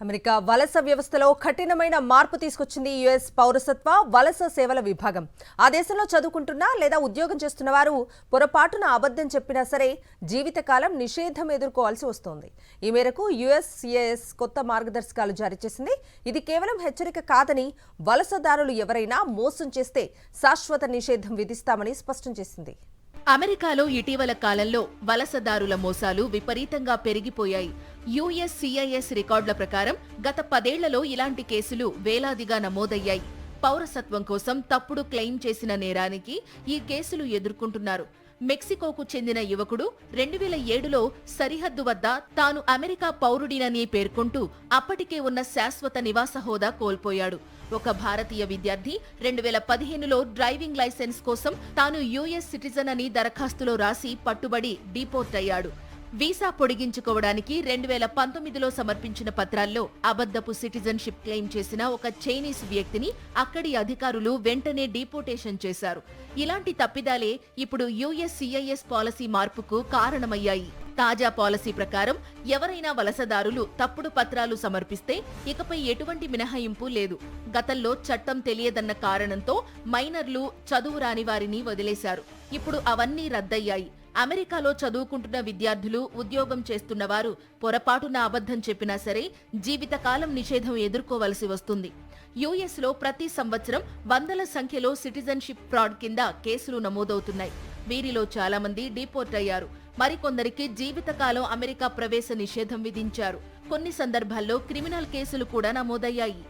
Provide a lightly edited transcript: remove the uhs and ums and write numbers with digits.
America వలస వ్యవస్థలో కఠినమైన మార్పు తీసుకొచ్చింది యుఎస్ పౌరసత్వ వలస సేవల విభాగం. ఆ దేశంలో చదువుకుంటున్నా లేదా ఉద్యోగం చేస్తున్న వారు పొరపాటున అబద్ధం చెప్పినా సరే జీవితకాలం నిషేధం ఎదుర్కోవాల్సి వస్తోంది. ఈ మేరకు యుఎస్సిఐఎస్ కొత్త మార్గదర్శకాలు జారీ చేసింది. ఇది కేవలం హెచ్చరిక కాదని, వలసదారులు ఎవరైనా మోసం చేస్తే శాశ్వత నిషేధం విధిస్తామని స్పష్టం చేసింది. అమెరికాలో ఇటీవల కాలంలో వలసదారుల మోసాలు విపరీతంగా పెరిగిపోయాయి. యుఎస్సిఐఎస్ రికార్డుల ప్రకారం గత 10 ఏళ్లలో ఇలాంటి కేసులు వేలాదిగా నమోదయ్యాయి. పౌరసత్వం కోసం తప్పుడు క్లెయిమ్ చేసిన నేరానికి ఈ కేసులు ఎదుర్కొంటున్నారు. మెక్సికోకు చెందిన యువకుడు 2007లో సరిహద్దు వద్ద తాను అమెరికా పౌరుడినని పేర్కొంటూ అప్పటికే ఉన్న శాశ్వత నివాస హోదా కోల్పోయాడు. ఒక భారతీయ విద్యార్థి 2015లో డ్రైవింగ్ లైసెన్స్ కోసం తాను యుఎస్ సిటిజన్ అని దరఖాస్తులో రాసి పట్టుబడి డిపోర్ట్ అయ్యాడు. వీసా పొడిగించుకోవడానికి 2019లో సమర్పించిన పత్రాల్లో అబద్ధపు సిటిజన్షిప్ క్లెయిమ్ చేసిన ఒక చైనీస్ వ్యక్తిని అక్కడి అధికారులు వెంటనే డిపోర్టేషన్ చేశారు. ఇలాంటి తప్పిదాలే ఇప్పుడు యుఎస్సిఐఎస్ పాలసీ మార్పుకు కారణమయ్యాయి. తాజా పాలసీ ప్రకారం ఎవరైనా వలసదారులు తప్పుడు పత్రాలు సమర్పిస్తే ఇకపై ఎటువంటి మినహాయింపు లేదు. గతంలో చట్టం తెలియదన్న కారణంతో మైనర్లు, చదువు రాని వారిని వదిలేశారు. ఇప్పుడు అవన్నీ రద్దయ్యాయి. అమెరికాలో చదువుకుంటున్న విద్యార్థులు, ఉద్యోగం చేస్తున్న వారు పొరపాటున అబద్ధం చెప్పినా సరే జీవితకాలం నిషేధం ఎదుర్కోవలసి వస్తుంది. యుఎస్లో ప్రతి సంవత్సరం వందల సంఖ్యలో సిటిజన్షిప్ ఫ్రాడ్ కింద కేసులు నమోదవుతున్నాయి. వీరిలో చాలా మంది డిపోర్ట్ అయ్యారు. మరికొందరికి జీవితకాలం అమెరికా ప్రవేశ నిషేధం విధించారు. కొన్ని సందర్భాల్లో క్రిమినల్ కేసులు కూడా నమోదయ్యాయి.